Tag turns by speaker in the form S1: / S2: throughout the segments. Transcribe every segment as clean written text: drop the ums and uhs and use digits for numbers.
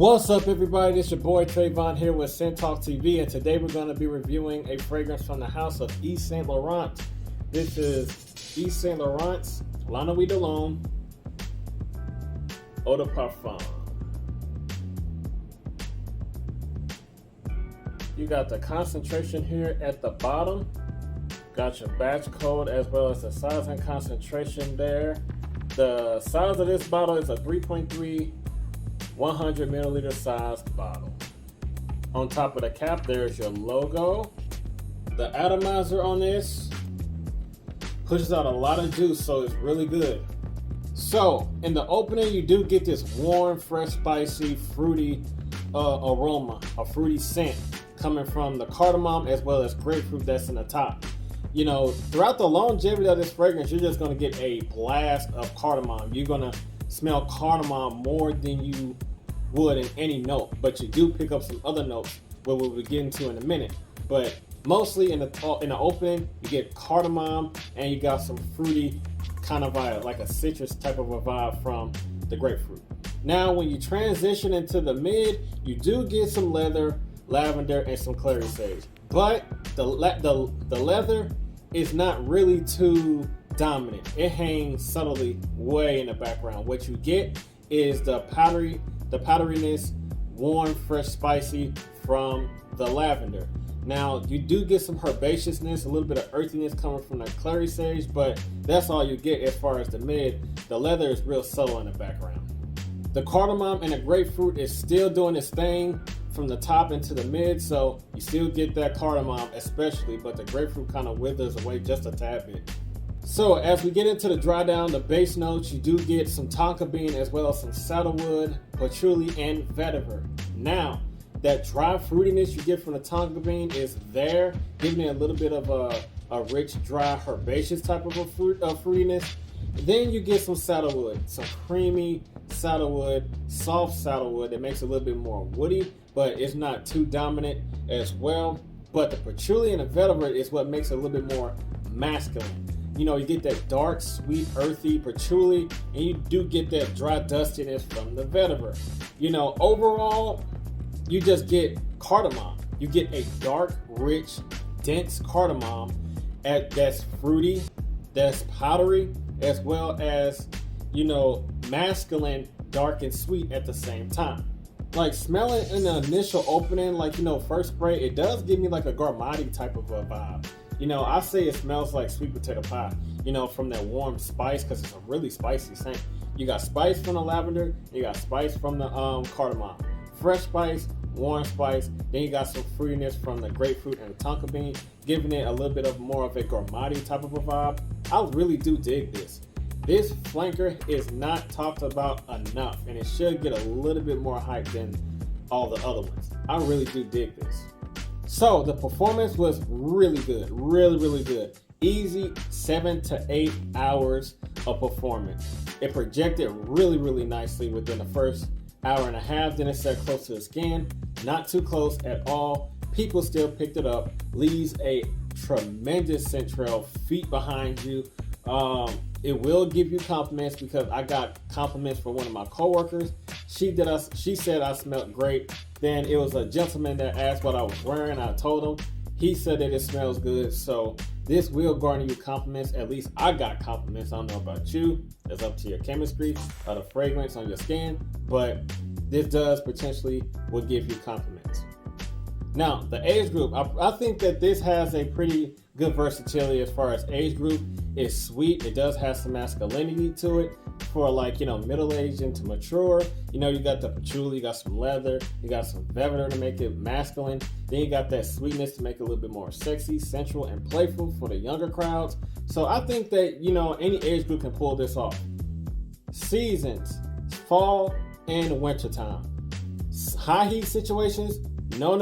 S1: What's up, everybody? It's your boy Trayvon here with Scent Talk TV, and today we're going to be reviewing a fragrance from the house of Yves Saint Laurent. This is Yves Saint Laurent's La Nuit de l'Homme Eau de Parfum. You got the concentration here at the bottom. Got your batch code as well as the size and concentration there. The size of this bottle is a 3.3 100 milliliter sized bottle. On top of the cap, there's your logo. The atomizer on this pushes out a lot of juice, so it's really good. So in the opening, you do get this warm, fresh, spicy, fruity aroma, a fruity scent coming from the cardamom as well as grapefruit that's in the top. You know, throughout the longevity of this fragrance, you're just going to get a blast of cardamom. You're going to smell cardamom more than you would in any note, but you do pick up some other notes where we'll be getting to in a minute. But mostly in the open, you get cardamom and you got some fruity kind of vibe, like a citrus type of a vibe from the grapefruit. Now, when you transition into the mid, you do get some leather, lavender, and some clary sage. But the leather is not really too dominant. It hangs subtly way in the background. What you get is the powderiness, warm, fresh, spicy from the lavender. Now, you do get some herbaceousness, a little bit of earthiness coming from the clary sage, but that's all you get as far as the mid. The leather is real subtle in the background. The cardamom and the grapefruit is still doing its thing from the top into the mid, so you still get that cardamom especially, but the grapefruit kind of withers away just a tad bit. So as we get into the dry down, the base notes, you do get some tonka bean as well as some saddlewood, patchouli, and vetiver. Now, that dry fruitiness you get from the tonka bean is there, giving it a little bit of a rich, dry, herbaceous type of a fruitiness. Then you get some saddlewood, some creamy saddlewood, soft saddlewood that makes it a little bit more woody, but it's not too dominant as well. But the patchouli and the vetiver is what makes it a little bit more masculine. You know, you get that dark, sweet, earthy patchouli, and you do get that dry dustiness from the vetiver. You know, overall, you just get cardamom. You get a dark, rich, dense cardamom that's fruity, that's powdery, as well as, you know, masculine, dark, and sweet at the same time. Like, smelling in the initial opening, like, you know, first spray, it does give me like a Garmati type of a vibe. You know, I say it smells like sweet potato pie, you know, from that warm spice, because it's a really spicy scent. You got spice from the lavender, you got spice from the cardamom. Fresh spice, warm spice, then you got some fruitiness from the grapefruit and the tonka bean, giving it a little bit of more of a Garmati type of a vibe. I really do dig this. This flanker is not talked about enough, and it should get a little bit more hype than all the other ones. I really do dig this. So the performance was really good, really good. Easy 7 to 8 hours of performance. It projected really nicely within the first hour and a half. Then it set close to the skin, not too close at all. People still picked it up. Leaves a tremendous scent trail, feet behind you. It will give you compliments, because I got compliments from one of my coworkers. She said I smelled great. Then it was a gentleman that asked what I was wearing. I told him. He said that it smells good. So this will garner you compliments. At least I got compliments. I don't know about you. It's up to your chemistry or the fragrance on your skin. But this does potentially will give you compliments. Now, the age group. I think that this has a pretty good versatility as far as age group. It's sweet. It does have some masculinity to it for, like, you know, middle-aged into mature. You know, you got the patchouli, you got some leather, you got some vetiver to make it masculine. Then you got that sweetness to make it a little bit more sexy, sensual, and playful for the younger crowds. So I think that, you know, any age group can pull this off. Seasons, fall and winter time. High heat situations, no.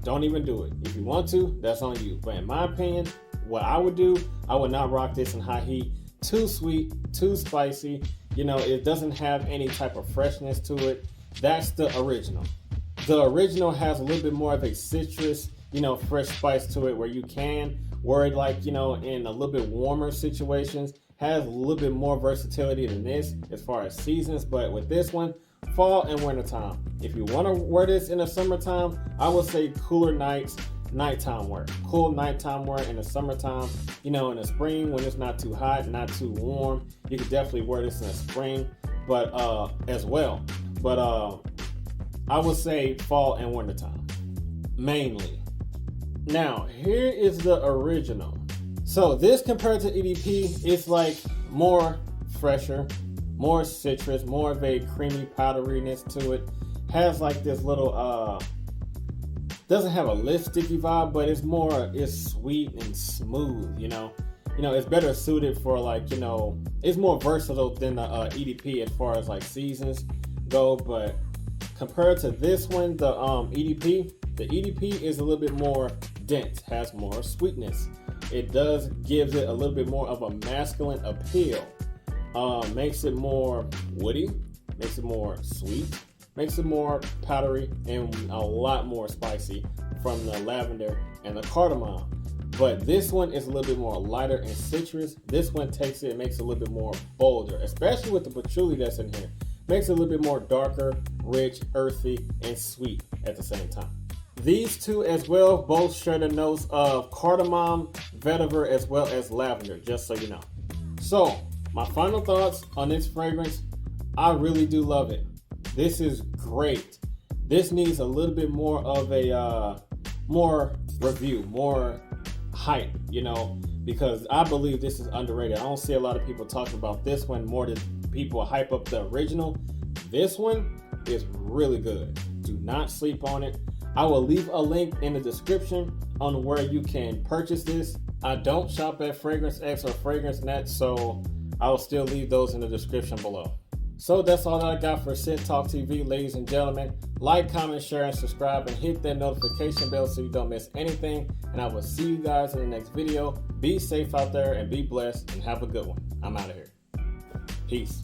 S1: Don't even do it. If you want to, that's on you. But in my opinion, what I would do, I would not rock this in high heat. Too sweet, too spicy. You know, it doesn't have any type of freshness to it. That's the original. The original has a little bit more of a citrus, you know, fresh spice to it, where you can wear it, like, you know, in a little bit warmer situations. Has a little bit more versatility than this as far as seasons. But with this one, fall and winter time. If you want to wear this in the summertime, I would say cooler nights, nighttime wear. Cool nighttime wear in the summertime. You know, in the spring when it's not too hot, not too warm, you could definitely wear this in the spring, but as well. But I would say fall and winter time mainly. Now, here is the original. So this compared to EDP, it's like more fresher, more citrus, more of a creamy powderiness to it. Has like this little doesn't have a lip sticky vibe, but it's sweet and smooth, you know. It's better suited for like, it's more versatile than the EDP as far as like seasons go. But compared to this one, the EDP is a little bit more dense, has more sweetness. It gives it a little bit more of a masculine appeal. Makes it more woody, makes it more sweet, makes it more powdery, and a lot more spicy from the lavender and the cardamom. But this one is a little bit more lighter and citrus. This one takes it and makes it a little bit more bolder, especially with the patchouli that's in here. Makes it a little bit more darker, rich, earthy, and sweet at the same time. These two as well both share the notes of cardamom, vetiver, as well as lavender, just so you know. So, my final thoughts on this fragrance, I really do love it. This is great. This needs a little bit more of a more review, more hype, because I believe this is underrated. I don't see a lot of people talking about this one more than people hype up the original. This one is really good. Do not sleep on it. I will leave a link in the description on where you can purchase this. I don't shop at Fragrance X or Fragrance Net, so I will still leave those in the description below. So that's all that I got for Scent Talk TV, ladies and gentlemen. Like, comment, share, and subscribe, and hit that notification bell so you don't miss anything. And I will see you guys in the next video. Be safe out there and be blessed and have a good one. I'm out of here. Peace.